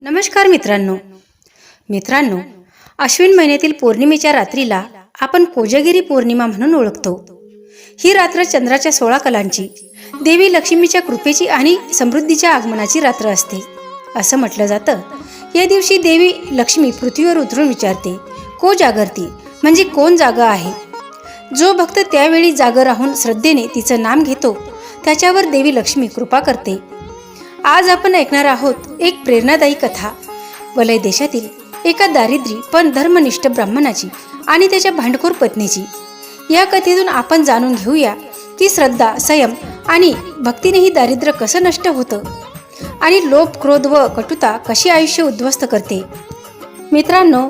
नमस्कार मित्रांनो, अश्विन महिन्यातील पौर्णिमेच्या रात्रीला आपण कोजागिरी पौर्णिमा म्हणून ओळखतो. ही रात्र चंद्राच्या 16 कलांची, देवी लक्ष्मीच्या कृपेची आणि समृद्धीच्या आगमनाची रात्र असते असं म्हटलं जातं. या दिवशी देवी लक्ष्मी पृथ्वीवर उतरून विचारते, को जागरती, म्हणजे कोण जागा आहे. जो भक्त त्यावेळी जागर राहून श्रद्धेने तिचं नाम घेतो त्याच्यावर देवी लक्ष्मी कृपा करते. आज आपण ऐकणार आहोत एक प्रेरणादायी कथा, वलय देशातील एका दारिद्र्य पण धर्मनिष्ठ ब्राह्मणाची आणि त्याच्या भांडखोर पत्नीची. या कथेतून आपण जाणून घेऊया की श्रद्धा, संयम आणि भक्तीनेही दारिद्र्य कसं नष्ट होतं आणि लोभ, क्रोध व कटुता कशी आयुष्य उद्ध्वस्त करते. मित्रांनो,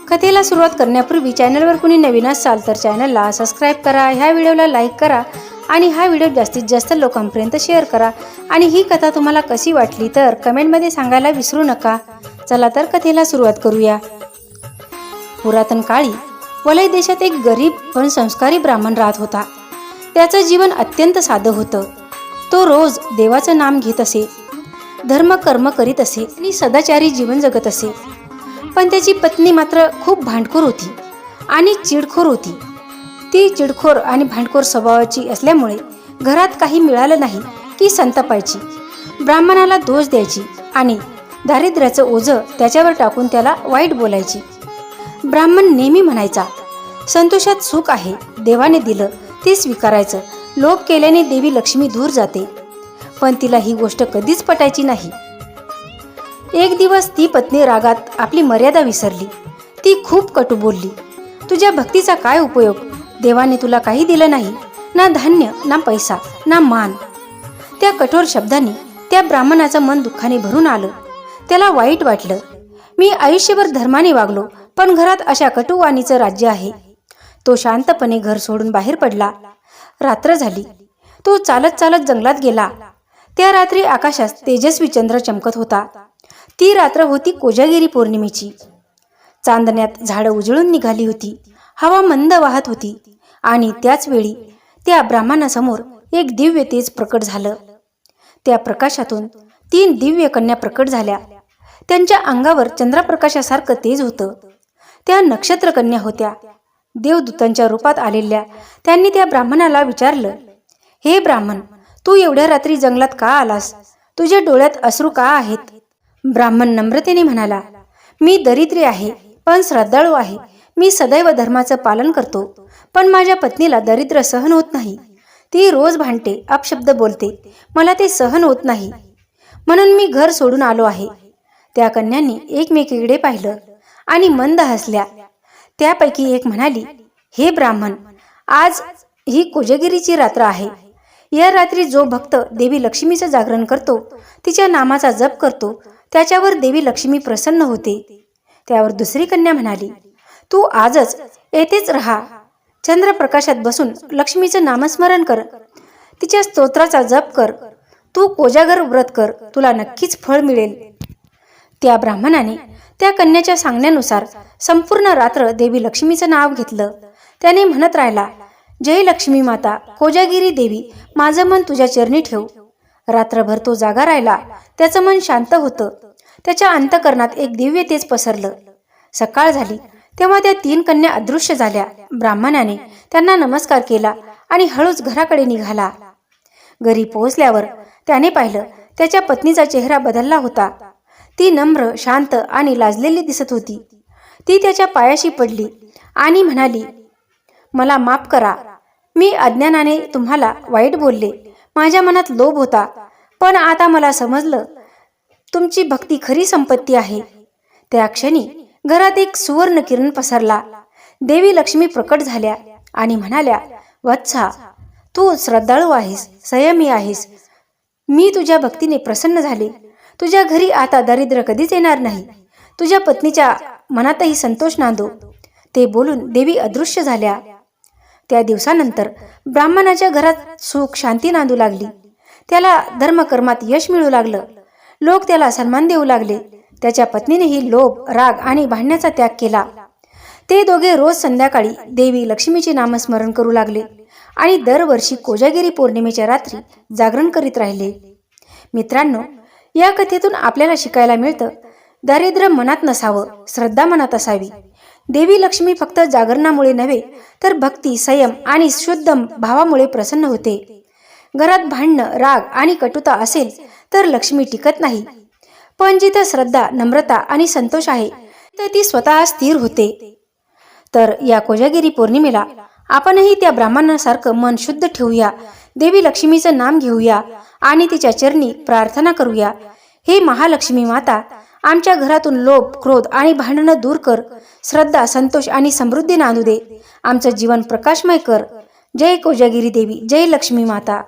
कथेला सुरुवात करण्यापूर्वी चॅनलवर कुणी नवीन असाल तर चॅनलला सबस्क्राईब करा, ह्या व्हिडिओला लाईक करा आणि हा व्हिडिओ जास्तीत जास्त लोकांपर्यंत शेअर करा. आणि ही कथा तुम्हाला कशी वाटली तर कमेंटमध्ये सांगायला विसरू नका. चला तर कथेला सुरुवात करूया. पुरातन काळी वलय देशात एक गरीब पण संस्कारी ब्राह्मण राहत होता. त्याचं जीवन अत्यंत साधं होतं. तो रोज देवाचं नाम घेत असे, धर्म कर्म करीत असे आणि सदाचारी जीवन जगत असे. पण त्याची पत्नी मात्र खूप भांडखोर होती आणि चिडखोर होती. ती चिडखोर आणि भांडखोर स्वभावाची असल्यामुळे घरात काही मिळालं नाही की संतापायची, ब्राह्मणाला दोष द्यायची आणि दारिद्र्याचं ओझं त्याच्यावर टाकून त्याला वाईट बोलायची. ब्राह्मण नेहमी म्हणायचा, संतोषात सुख आहे, देवाने दिलं ते स्वीकारायचं, लोभ केल्याने देवी लक्ष्मी दूर जाते. पण तिला ही गोष्ट कधीच पटायची नाही. एक दिवस ती पत्नी रागात आपली मर्यादा विसरली. ती खूप कटू बोलली, तुझ्या भक्तीचा काय उपयोग, देवाने तुला काही दिलं नाही, ना धान्य, ना पैसा, ना मान. त्या कठोर शब्दांनी त्या ब्राह्मणाचं मन दुःखाने भरून आलं. त्याला वाईट वाटलं, मी आयुष्यभर धर्माने वागलो पण घरात अशा कटुवाणीचं राज्य आहे. तो शांतपणे घर सोडून बाहेर पडला. रात्र झाली. तो चालत चालत जंगलात गेला. त्या रात्री आकाशात तेजस्वी चंद्र चमकत होता. ती रात्र होती कोजागिरी पौर्णिमेची. चांदण्यात झाडं उजळून निघाली होती, हवा मंद वाहत होती आणि त्याच वेळी त्या ब्राह्मणासमोर एक दिव्य तेज प्रकट झालं. त्या प्रकाशातून 3 दिव्य कन्या प्रकट झाल्या. त्यांच्या अंगावर चंद्रप्रकाशासारखं तेज होतं. त्या नक्षत्र कन्या होत्या, देवदूतांच्या रूपात आलेल्या. त्यांनी त्या ब्राह्मणाला विचारलं, हे ब्राह्मण, तू एवढ्या रात्री जंगलात का आलास, तुझ्या डोळ्यात अश्रू का आहेत. ब्राह्मण नम्रतेने म्हणाला, मी दरिद्री आहे पण श्रद्धाळू आहे. मी सदैव धर्माचं पालन करतो, पण माझ्या पत्नीला दरिद्र सहन होत नाही. ती रोज भांडते, अपशब्द बोलते, मला ते सहन होत नाही, म्हणून मी घर सोडून आलो आहे. त्या कन्यांनी एकमेकीकडे पाहिलं आणि मंद हसल्या. त्यापैकी एक म्हणाली, हे ब्राह्मण, आज ही कोजागिरीची रात्र आहे. या रात्री जो भक्त देवी लक्ष्मीचं जागरण करतो, तिच्या नामाचा जप करतो, त्याच्यावर देवी लक्ष्मी प्रसन्न होते. त्यावर दुसरी कन्या म्हणाली, तू आजच येथेच राहा, चंद्रप्रकाशात बसून लक्ष्मीचं नामस्मरण कर, तिच्या स्तोत्राचा जप कर, तू कोजागर व्रत कर, तुला नक्कीच फळ मिळेल. त्या ब्राह्मणाने त्या कन्याच्या सांगण्यानुसार संपूर्ण रात्र देवी लक्ष्मीचं नाव घेतलं. त्याने म्हणत राहिला, जय लक्ष्मी माता, कोजागिरी देवी, माझं मन तुझ्या चरणी ठेव. रात्रभर तो जागा राहिला. त्याचं मन शांत होतं. त्याच्या अंतकरणात एक दिव्य तेज पसरलं. सकाळ झाली तेव्हा त्या 3 कन्या अदृश्य झाल्या. ब्राह्मणाने त्यांना नमस्कार केला आणि हळूच घराकडे निघाला. घरी पोहोचल्यावर त्याने पाहिलं, त्याच्या पत्नीचा चेहरा बदलला होता. ती नम्र, शांत आणि लाजलेली दिसत होती. ती त्याच्या पायाशी पडली आणि म्हणाली, मला माफ करा, मी अज्ञानाने तुम्हाला वाईट बोलले, माझ्या मनात लोभ होता, पण आता मला समजलं तुमची भक्ती खरी संपत्ती आहे. त्या क्षणी घरात एक सुवर्ण किरण पसरला. देवी लक्ष्मी प्रकट झाल्या आणि म्हणाल्या, वत्सा, तू श्रद्धाळू आहेस, संयमी आहेस, मी तुझ्या भक्तीने प्रसन्न झाले. तुझ्या घरी आता दारिद्र्य कधीच येणार नाही. तुझ्या पत्नीच्या मनातही संतोष नांदो. ते बोलून देवी अदृश्य झाल्या. त्या दिवसानंतर ब्राह्मणाच्या घरात सुख शांती नांदू लागली. त्याला धर्मकर्मात यश मिळू लागलं. लोक त्याला सन्मान देऊ लागले. त्याच्या पत्नीनेही लोभ, राग आणि भांडण्याचा त्याग केला. ते दोघे रोज संध्याकाळी देवी लक्ष्मीचे नामस्मरण करू लागले आणि दरवर्षी कोजागिरी पौर्णिमेच्या रात्री जागरण करीत राहिले. मित्रांनो, या कथेतून आपल्याला शिकायला मिळतं दारिद्र्य मनात नसावं, श्रद्धा मनात असावी. देवी लक्ष्मी फक्त जागरणामुळे नव्हे तर भक्ती, संयम आणि शुद्ध भावामुळे प्रसन्न होते. घरात भांडणं, राग आणि कटुता असेल तर लक्ष्मी टिकत नाही. पण जिथं श्रद्धा, नम्रता आणि संतोष आहे तर ती स्वतः स्थिर होते. तर या कोजागिरी पौर्णिमेला आपणही त्या ब्राह्मणासारखं मन शुद्ध ठेवूया, देवी लक्ष्मीचं नाम घेऊया आणि तिच्या चरणी प्रार्थना करूया. हे महालक्ष्मी माता, आमच्या घरातून लोभ, क्रोध आणि भांडणं दूर कर. श्रद्धा, संतोष आणि समृद्धी नांदू दे. आमचं जीवन प्रकाशमय कर. जय कोजागिरी देवी, जय लक्ष्मी माता.